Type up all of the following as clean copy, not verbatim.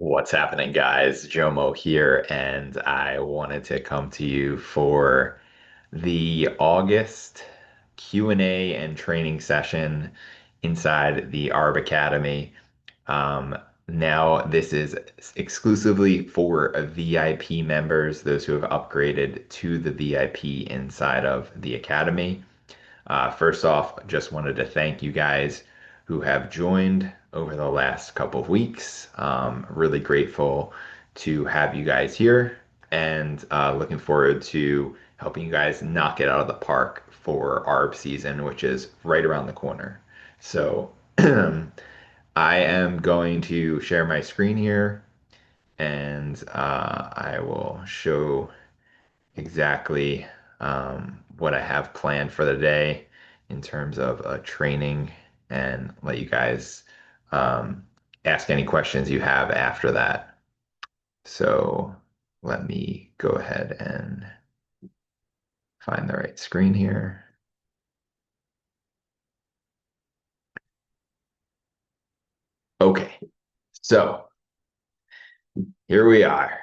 What's happening, guys? Jomo here, and I wanted to come to you for the August Q&A and training session inside the Arb Academy. Um, Now, this is exclusively for VIP members, those who have upgraded to the VIP inside of the Academy. First off, just wanted to thank you guys who have joined over the last couple of weeks. Really grateful to have you guys here and looking forward to helping you guys knock it out of the park for ARB season, which is right around the corner. So I am going to share my screen here and I will show exactly what I have planned for the day in terms of training and let you guys um, ask any questions you have after that. So let me go ahead and find the right screen here. Okay, so here we are,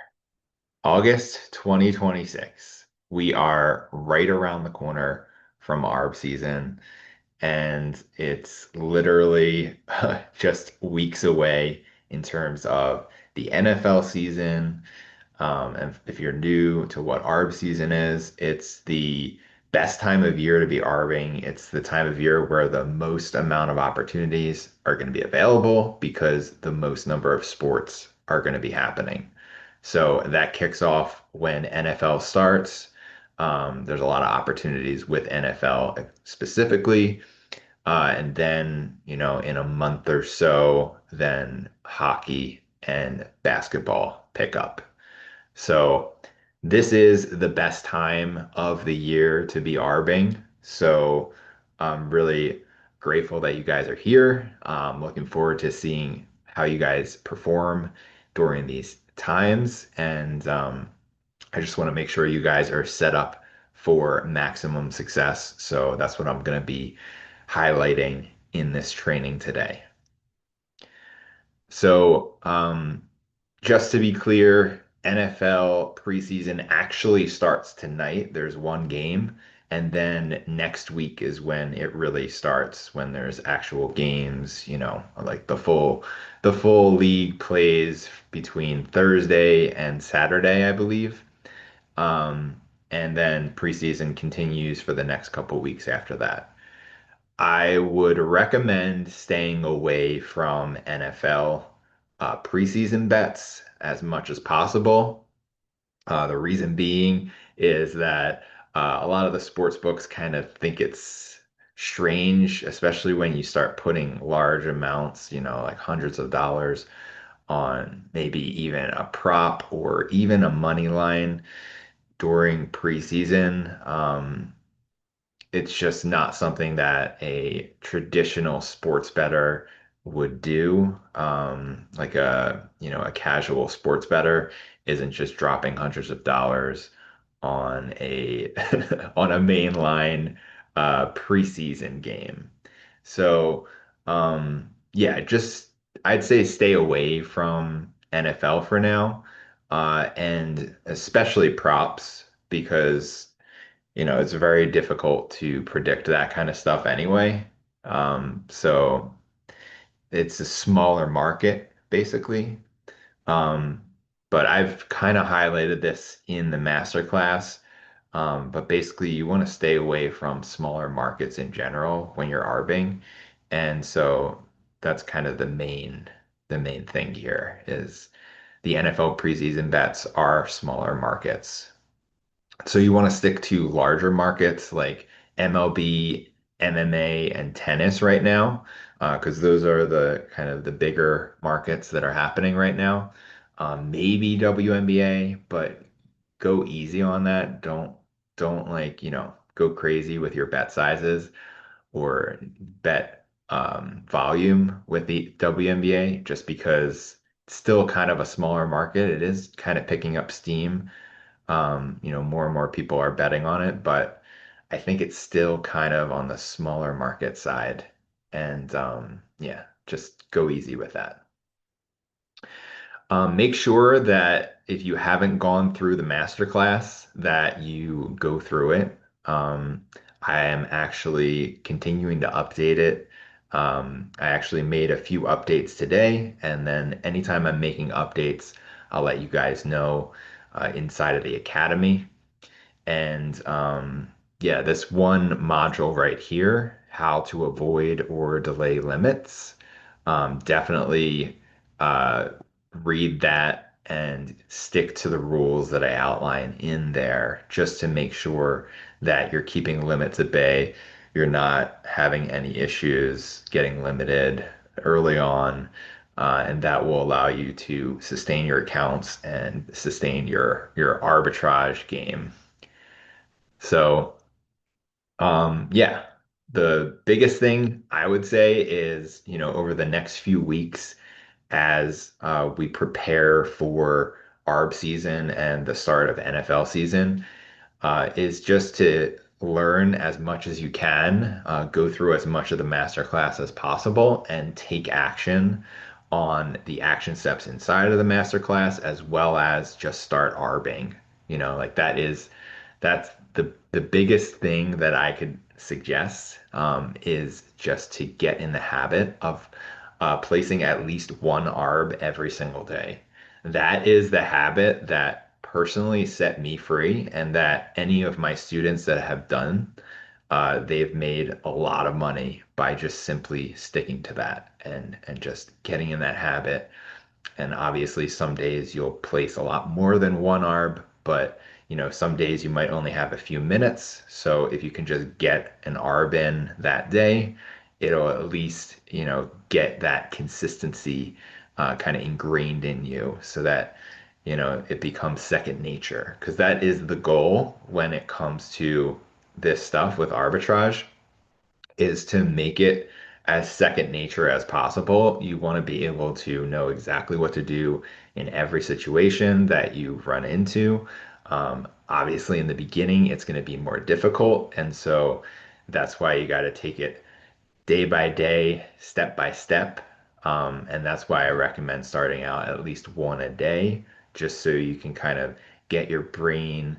August 2026. We are right around the corner from ARB season. And it's literally just weeks away in terms of the NFL season. And if you're new to what ARB season is, it's the best time of year to be ARBing. It's the time of year where the most amount of opportunities are going to be available because the most number of sports are going to be happening. So that kicks off when NFL starts. There's a lot of opportunities with NFL specifically. And then, in a month or so, then hockey and basketball pick up. So this is the best time of the year to be arbing. So I'm really grateful that you guys are here. Looking forward to seeing how you guys perform during these times. And I just want to make sure you guys are set up for maximum success. So that's what I'm going to be highlighting in this training today. So, just to be clear, NFL preseason actually starts tonight. There's one game, and then next week is when it really starts, when there's actual games, like the full league plays between Thursday and Saturday, I believe. Um, and then preseason continues for the next couple weeks after that. I would recommend staying away from NFL preseason bets as much as possible. The reason being is that a lot of the sports books kind of think it's strange, especially when you start putting large amounts, like hundreds of dollars on maybe even a prop or even a money line during preseason. It's just not something that a traditional sports bettor would do. Like a casual sports bettor isn't just dropping hundreds of dollars on a on a mainline preseason game. So yeah, just I'd say stay away from NFL for now, and especially props because it's very difficult to predict that kind of stuff anyway. So it's a smaller market, basically. Um, but I've kind of highlighted this in the masterclass. But basically, you want to stay away from smaller markets in general when you're arbing. And so that's kind of the main thing here is the NFL preseason bets are smaller markets. So you want to stick to larger markets like MLB, MMA, and tennis right now, because those are the kind of the bigger markets that are happening right now. Maybe WNBA, but go easy on that. Don't like, go crazy with your bet sizes or bet volume with the WNBA just because it's still kind of a smaller market. It is kind of picking up steam. More and more people are betting on it, but I think it's still kind of on the smaller market side. And yeah, just go easy with that. Make sure that if you haven't gone through the masterclass, that you go through it. I am actually continuing to update it. I actually made a few updates today, and then anytime I'm making updates, I'll let you guys know inside of the academy. And yeah, this one module right here, how to avoid or delay limits, definitely uh, read that and stick to the rules that I outline in there just to make sure that you're keeping limits at bay. You're not having any issues getting limited early on, and that will allow you to sustain your accounts and sustain your arbitrage game. So, yeah, the biggest thing I would say is, over the next few weeks, as we prepare for ARB season and the start of NFL season, is just to learn as much as you can, go through as much of the master class as possible, and take action on the action steps inside of the master class, as well as just start arbing. Like that's the biggest thing that I could suggest, is just to get in the habit of placing at least one arb every single day. That is the habit that personally set me free, and that any of my students that have done, they've made a lot of money by just simply sticking to that and just getting in that habit. And obviously, some days you'll place a lot more than one arb, but some days you might only have a few minutes. So if you can just get an arb in that day, it'll at least, get that consistency kind of ingrained in you so that, it becomes second nature. Because that is the goal when it comes to this stuff with arbitrage, is to make it as second nature as possible. You want to be able to know exactly what to do in every situation that you run into. Obviously, in the beginning, it's going to be more difficult. And so that's why you got to take it day by day, step by step. And that's why I recommend starting out at least one a day, just so you can kind of get your brain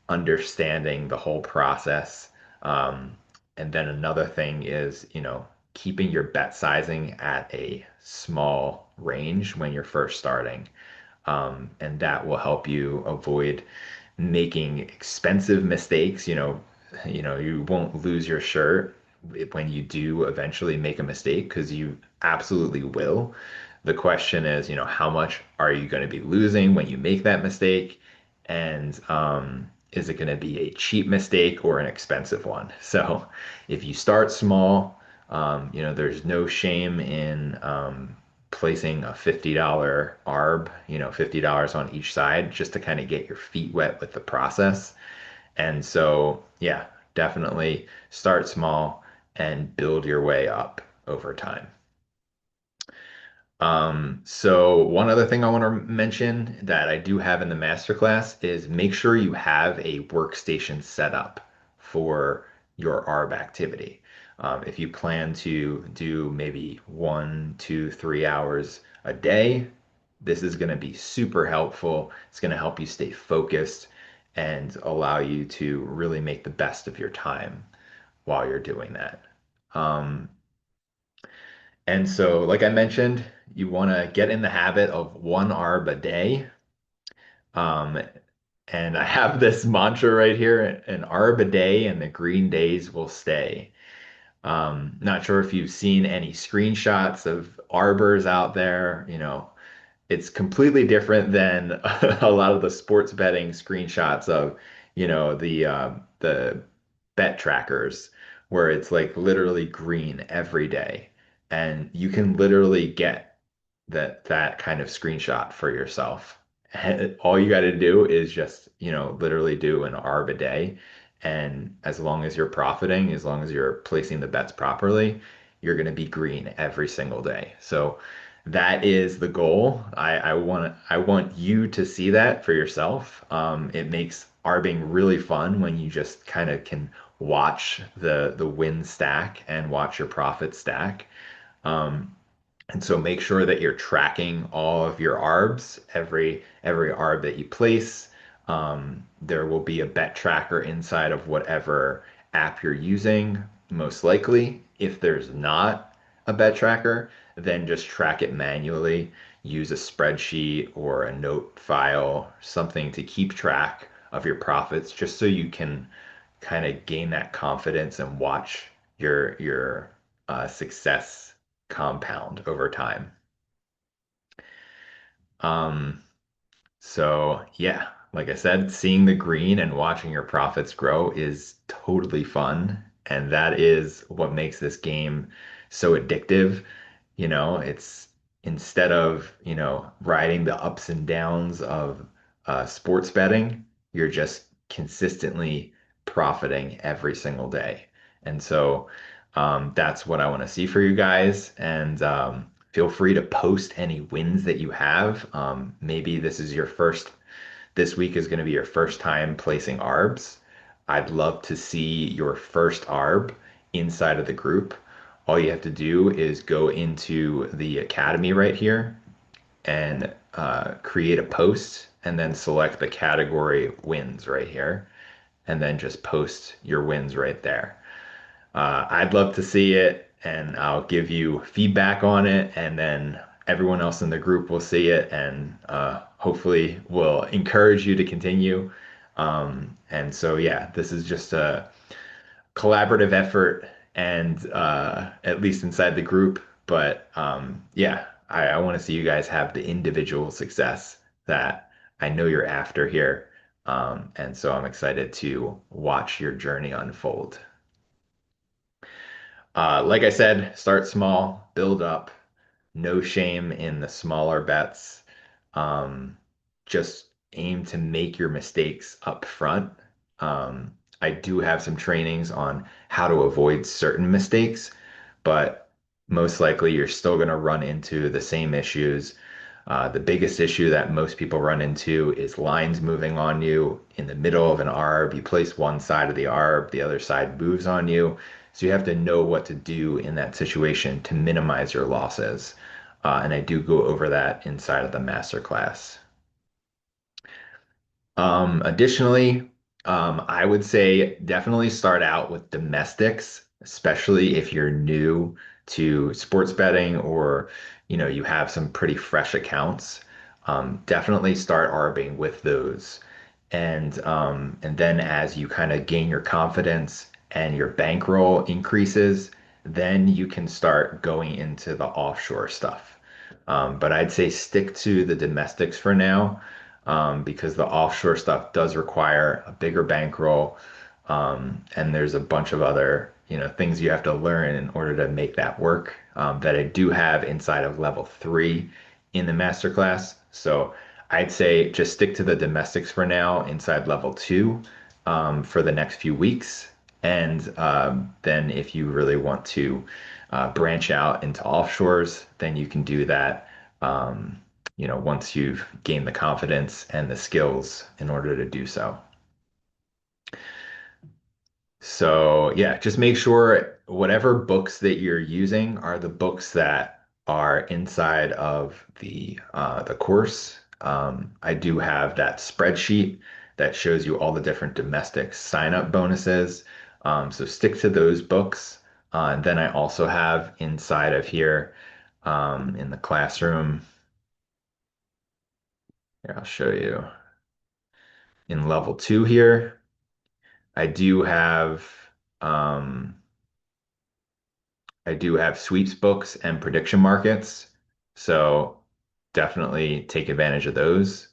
understanding the whole process. And then another thing is, keeping your bet sizing at a small range when you're first starting. And that will help you avoid making expensive mistakes. You won't lose your shirt when you do eventually make a mistake, because you absolutely will. The question is, how much are you going to be losing when you make that mistake? And is it going to be a cheap mistake or an expensive one? So if you start small, there's no shame in placing a $50 ARB, $50 on each side, just to kind of get your feet wet with the process. And so, yeah, definitely start small and build your way up over time. So one other thing I want to mention that I do have in the masterclass is make sure you have a workstation set up for your ARB activity. If you plan to do maybe 1, 2, 3 hours a day, this is going to be super helpful. It's going to help you stay focused and allow you to really make the best of your time while you're doing that. Um, and so, like I mentioned, you want to get in the habit of one arb a day. Um, and I have this mantra right here, an arb a day and the green days will stay. Not sure if you've seen any screenshots of arbors out there. It's completely different than a lot of the sports betting screenshots of, the bet trackers, where it's like literally green every day. And you can literally get that kind of screenshot for yourself. And all you got to do is just, literally do an arb a day. And as long as you're profiting, as long as you're placing the bets properly, you're going to be green every single day. So that is the goal. I want you to see that for yourself. It makes arbing really fun when you just kind of can watch the win stack and watch your profit stack. Um, And so make sure that you're tracking all of your arbs, every arb that you place. There will be a bet tracker inside of whatever app you're using, most likely. If there's not a bet tracker, then just track it manually. Use a spreadsheet or a note file, something to keep track of your profits, just so you can kind of gain that confidence and watch your success compound over time. Um, so yeah, like I said, seeing the green and watching your profits grow is totally fun. And that is what makes this game so addictive. It's instead of, riding the ups and downs of sports betting, you're just consistently profiting every single day. And so that's what I want to see for you guys. And feel free to post any wins that you have. Maybe this week is going to be your first time placing ARBs. I'd love to see your first ARB inside of the group. All you have to do is go into the academy right here and create a post and then select the category wins right here and then just post your wins right there. I'd love to see it, and I'll give you feedback on it, and then everyone else in the group will see it, and hopefully will encourage you to continue. And so, yeah, this is just a collaborative effort, and at least inside the group. But yeah, I want to see you guys have the individual success that I know you're after here. And so I'm excited to watch your journey unfold. Like I said, start small, build up. No shame in the smaller bets. Um, just aim to make your mistakes up front. I do have some trainings on how to avoid certain mistakes, but most likely you're still going to run into the same issues. The biggest issue that most people run into is lines moving on you in the middle of an arb. You place one side of the arb, the other side moves on you. So you have to know what to do in that situation to minimize your losses. And I do go over that inside of the masterclass. Additionally, I would say definitely start out with domestics, especially if you're new to sports betting or you have some pretty fresh accounts. Definitely start arbing with those. And then as you kind of gain your confidence and your bankroll increases, then you can start going into the offshore stuff. But I'd say stick to the domestics for now, because the offshore stuff does require a bigger bankroll, and there's a bunch of other, things you have to learn in order to make that work, that I do have inside of level 3 in the masterclass. So I'd say just stick to the domestics for now inside level 2, for the next few weeks. And then if you really want to branch out into offshores, then you can do that. Once you've gained the confidence and the skills in order to do so. So yeah, just make sure whatever books that you're using are the books that are inside of the course. I do have that spreadsheet that shows you all the different domestic sign-up bonuses. So stick to those books. And then I also have inside of here, in the classroom. Here, I'll show you in level 2 here. I do have um, I do have sweeps books and prediction markets, so definitely take advantage of those.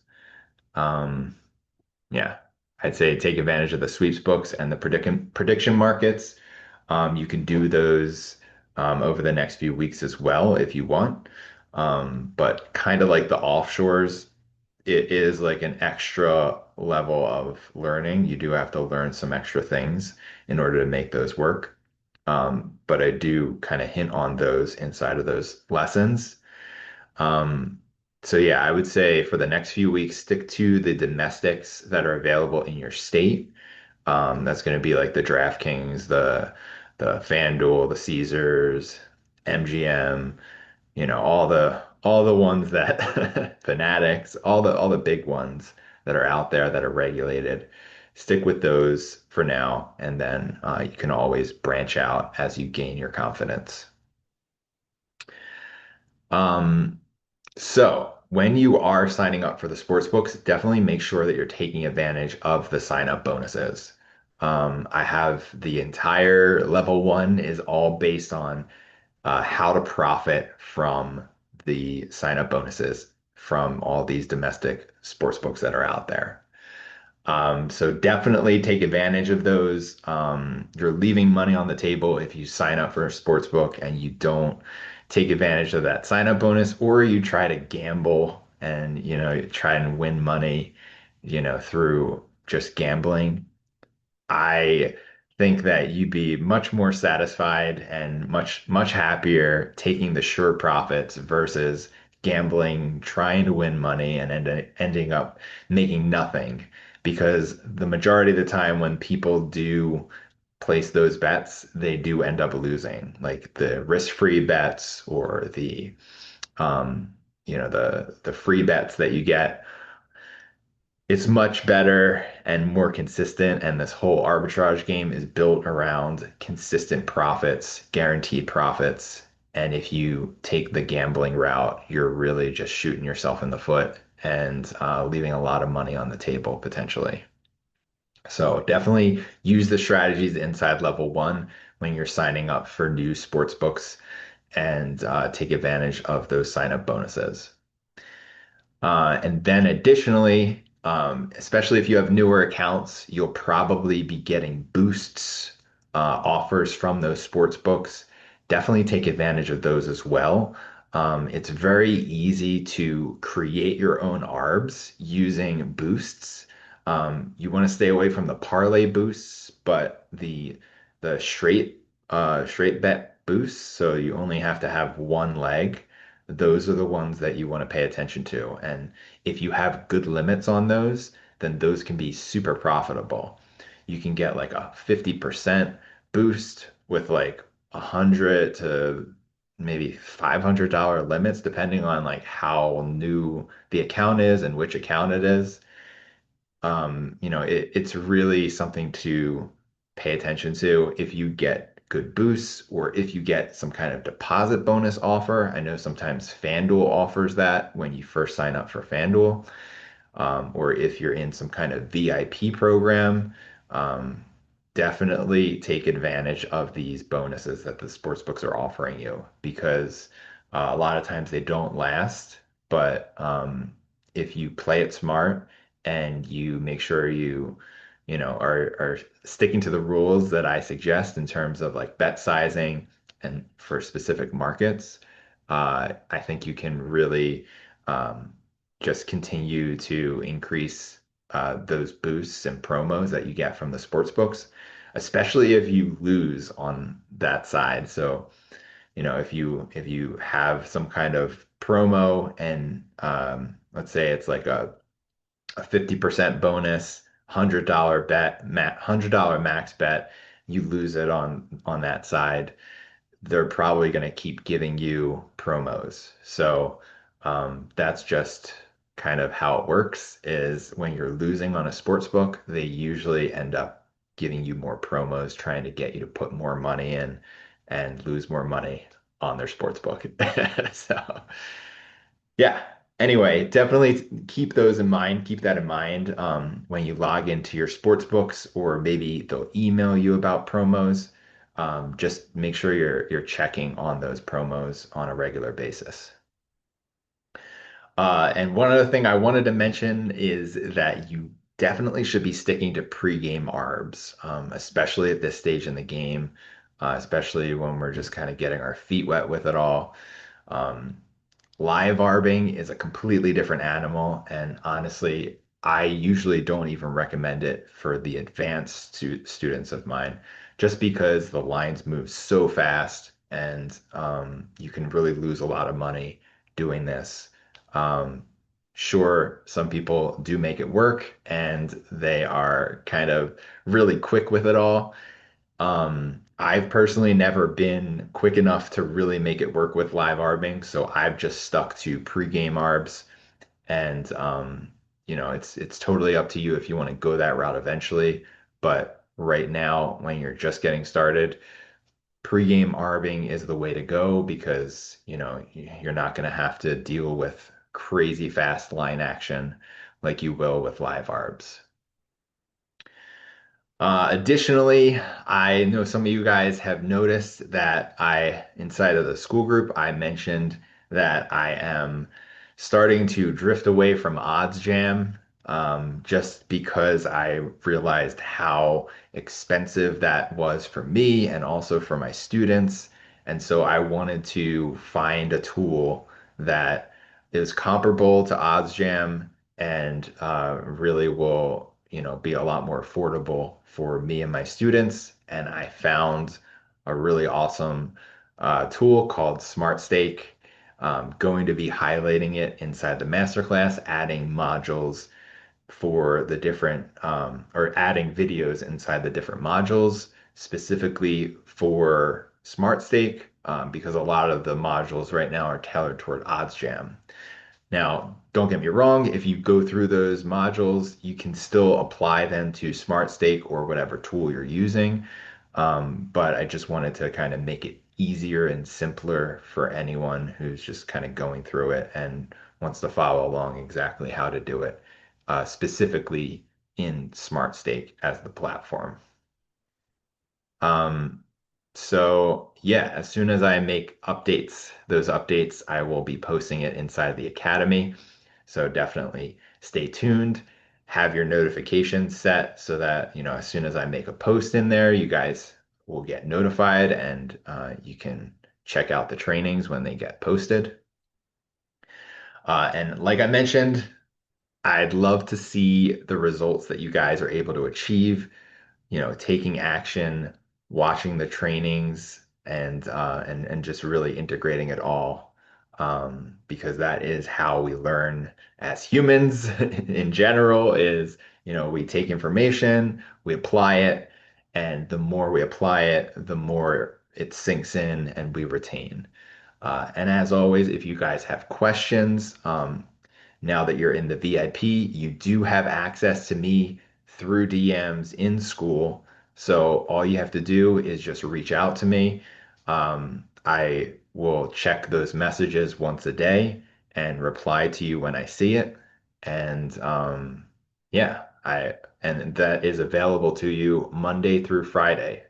Um, yeah, I'd say take advantage of the sweeps books and the prediction markets. You can do those over the next few weeks as well if you want. But kind of like the offshores, it is like an extra level of learning. You do have to learn some extra things in order to make those work. But I do kind of hint on those inside of those lessons. Um, so yeah, I would say for the next few weeks, stick to the domestics that are available in your state. That's going to be like the DraftKings, the FanDuel, the Caesars, MGM. all the ones that fanatics, all the big ones that are out there that are regulated. Stick with those for now, and then you can always branch out as you gain your confidence. Um, so when you are signing up for the sports books, definitely make sure that you're taking advantage of the sign up bonuses. I have the entire level one is all based on how to profit from the sign up bonuses from all these domestic sports books that are out there. So definitely take advantage of those. You're leaving money on the table if you sign up for a sports book and you don't take advantage of that sign up bonus, or you try to gamble and try and win money, through just gambling. I think that you'd be much more satisfied and much happier taking the sure profits versus gambling, trying to win money and ending up making nothing. Because the majority of the time when people do place those bets, they do end up losing. Like the risk-free bets or um, the free bets that you get, it's much better and more consistent. And this whole arbitrage game is built around consistent profits, guaranteed profits. And if you take the gambling route, you're really just shooting yourself in the foot and leaving a lot of money on the table potentially. So definitely use the strategies inside level one when you're signing up for new sports books and take advantage of those sign up bonuses. And then additionally, especially if you have newer accounts, you'll probably be getting boosts, offers from those sports books. Definitely take advantage of those as well. It's very easy to create your own ARBs using boosts. You want to stay away from the parlay boosts, but the straight bet boosts, so you only have to have one leg. Those are the ones that you want to pay attention to. And if you have good limits on those, then those can be super profitable. You can get like a 50% boost with like 100 to maybe $500 limits, depending on like how new the account is and which account it is. It's really something to pay attention to if you get good boosts or if you get some kind of deposit bonus offer. I know sometimes FanDuel offers that when you first sign up for FanDuel, or if you're in some kind of VIP program. um, Definitely take advantage of these bonuses that the sports books are offering you because a lot of times they don't last. But if you play it smart and you make sure are sticking to the rules that I suggest in terms of like bet sizing and for specific markets, I think you can really um, just continue to increase those boosts and promos that you get from the sports books, especially if you lose on that side. So, if you have some kind of promo and let's say it's like a 50% bonus, $100 bet, $100 max bet, you lose it on that side, they're probably going to keep giving you promos. So that's just kind of how it works is when you're losing on a sports book, they usually end up giving you more promos, trying to get you to put more money in and lose more money on their sports book. So yeah. Anyway, definitely keep those in mind. Keep that in mind when you log into your sports books, or maybe they'll email you about promos. Just make sure you're checking on those promos on a regular basis. And one other thing I wanted to mention is that you definitely should be sticking to pre-game ARBs, especially at this stage in the game, especially when we're just kind of getting our feet wet with it all. Um, Live arbing is a completely different animal, and honestly, I usually don't even recommend it for the advanced students of mine, just because the lines move so fast and you can really lose a lot of money doing this. Um, sure, some people do make it work, and they are kind of really quick with it all. I've personally never been quick enough to really make it work with live arbing, so I've just stuck to pre-game arbs. And it's totally up to you if you want to go that route eventually. But right now, when you're just getting started, pre-game arbing is the way to go because you're not going to have to deal with crazy fast line action like you will with live arbs. Additionally, I know some of you guys have noticed that inside of the school group, I mentioned that I am starting to drift away from odds jam, just because I realized how expensive that was for me and also for my students. And so I wanted to find a tool that is comparable to odds jam and really will, be a lot more affordable for me and my students. And I found a really awesome tool called Smart Stake. Going to be highlighting it inside the masterclass, adding modules for the different, or adding videos inside the different modules, specifically for Smart Stake, because a lot of the modules right now are tailored toward odds jam. Now, don't get me wrong, if you go through those modules, you can still apply them to Smart Stake or whatever tool you're using. But I just wanted to kind of make it easier and simpler for anyone who's just kind of going through it and wants to follow along exactly how to do it, specifically in Smart Stake as the platform. Um, so yeah, as soon as I make those updates, I will be posting it inside the Academy. So definitely stay tuned, have your notifications set so that, as soon as I make a post in there, you guys will get notified and you can check out the trainings when they get posted. And like I mentioned, I'd love to see the results that you guys are able to achieve, taking action, watching the trainings, and just really integrating it all, because that is how we learn as humans in general. Is we take information, we apply it, and the more we apply it, the more it sinks in and we retain. And as always, if you guys have questions, now that you're in the VIP, you do have access to me through DMs in school. So all you have to do is just reach out to me. I will check those messages once a day and reply to you when I see it. And yeah, and that is available to you Monday through Friday.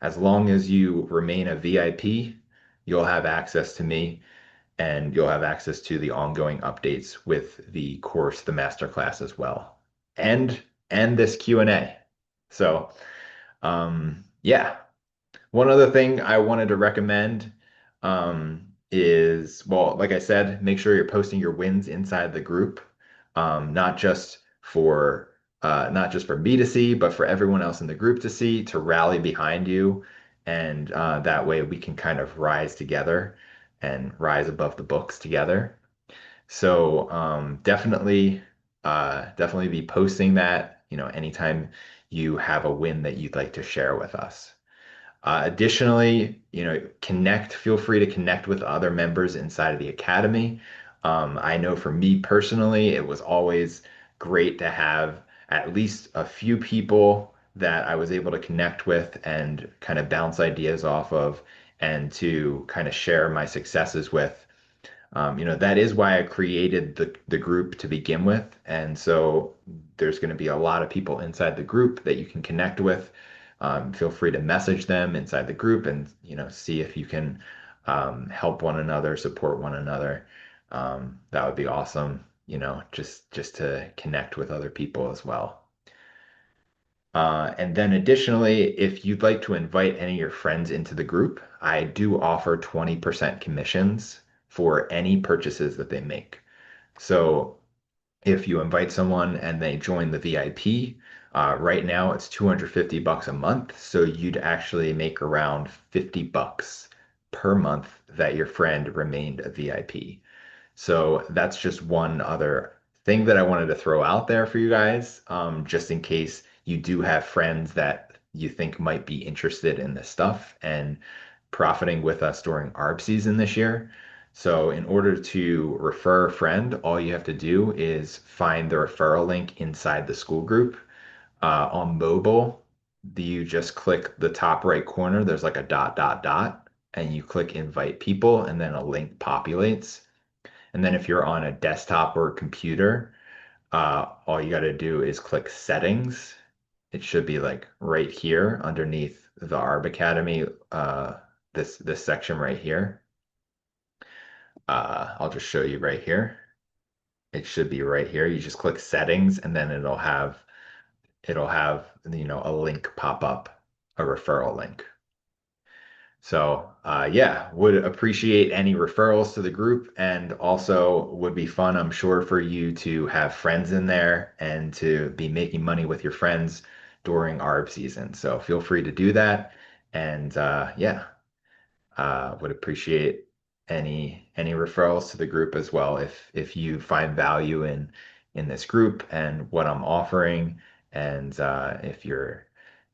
As long as you remain a VIP, you'll have access to me and you'll have access to the ongoing updates with the course, the masterclass as well, and this Q&A. So, yeah. One other thing I wanted to recommend is, well, like I said, make sure you're posting your wins inside the group, not just for me to see, but for everyone else in the group to see, to rally behind you, and that way we can kind of rise together and rise above the books together. So definitely be posting that, anytime you have a win that you'd like to share with us. Additionally, feel free to connect with other members inside of the academy. I know for me personally, it was always great to have at least a few people that I was able to connect with and kind of bounce ideas off of and to kind of share my successes with. That is why I created the group to begin with. And so there's going to be a lot of people inside the group that you can connect with. Feel free to message them inside the group and, see if you can help one another, support one another. That would be awesome, just to connect with other people as well. And then additionally, if you'd like to invite any of your friends into the group, I do offer 20% commissions for any purchases that they make. So if you invite someone and they join the VIP, right now it's 250 bucks a month. So you'd actually make around 50 bucks per month that your friend remained a VIP. So that's just one other thing that I wanted to throw out there for you guys, just in case you do have friends that you think might be interested in this stuff and profiting with us during ARB season this year. So in order to refer a friend, all you have to do is find the referral link inside the school group. On mobile, you just click the top right corner. There's like a dot, dot, dot, and you click invite people, and then a link populates. And then if you're on a desktop or a computer, all you got to do is click settings. It should be like right here underneath the Arb Academy, this section right here. I'll just show you right here. It should be right here. You just click settings and then it'll have a link pop up, a referral link. So yeah, would appreciate any referrals to the group, and also would be fun, I'm sure, for you to have friends in there and to be making money with your friends during ARB season. So feel free to do that. And yeah, would appreciate any referrals to the group as well if you find value in this group and what I'm offering, and if you're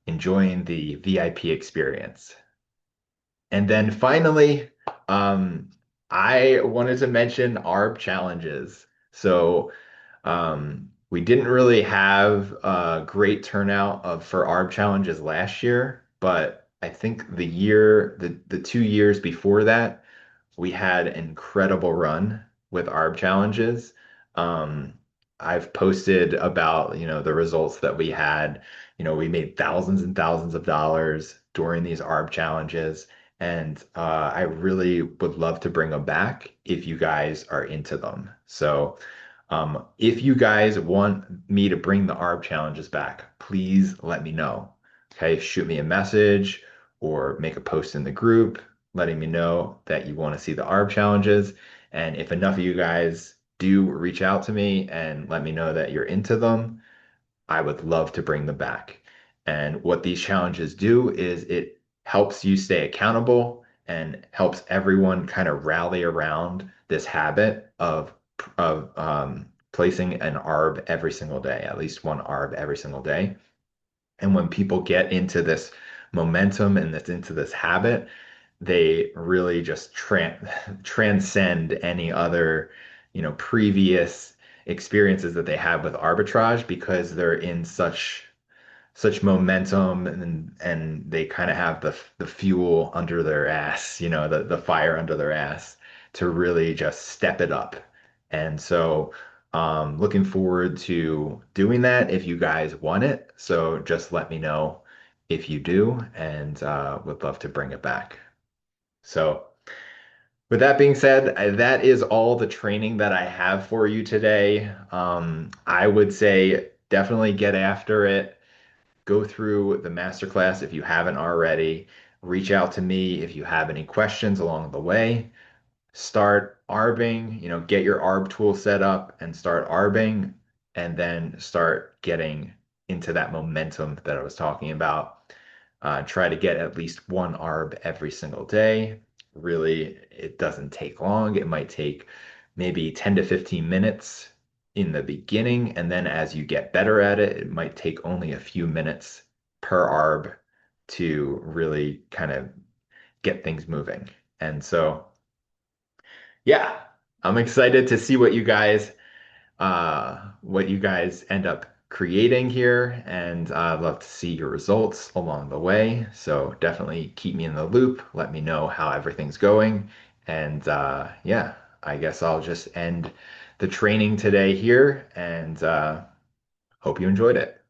enjoying the VIP experience. And then finally, um, I wanted to mention ARB challenges. So we didn't really have a great turnout for ARB challenges last year, but I think the 2 years before that, we had an incredible run with ARB challenges. Um, I've posted about, the results that we had. We made thousands and thousands of dollars during these ARB challenges, and I really would love to bring them back if you guys are into them. So, if you guys want me to bring the ARB challenges back, please let me know. Okay, shoot me a message or make a post in the group letting me know that you want to see the ARB challenges. And if enough of you guys do reach out to me and let me know that you're into them, I would love to bring them back. And what these challenges do is it helps you stay accountable and helps everyone kind of rally around this habit of placing an ARB every single day, at least one ARB every single day. And when people get into this momentum and that's into this habit, they really just transcend any other, previous experiences that they have with arbitrage, because they're in such momentum, and they kind of have the fuel under their ass, the fire under their ass to really just step it up. And so looking forward to doing that if you guys want it. So just let me know if you do, and would love to bring it back. So with that being said, that is all the training that I have for you today. I would say definitely get after it. Go through the masterclass if you haven't already. Reach out to me if you have any questions along the way. Start arbing, get your arb tool set up and start arbing, and then start getting into that momentum that I was talking about. Try to get at least one arb every single day. Really, it doesn't take long. It might take maybe 10 to 15 minutes in the beginning, and then as you get better at it, it might take only a few minutes per arb to really kind of get things moving. And so, yeah, I'm excited to see what you guys end up creating here, and I'd love to see your results along the way. So definitely keep me in the loop. Let me know how everything's going. And yeah, I guess I'll just end the training today here, and hope you enjoyed it.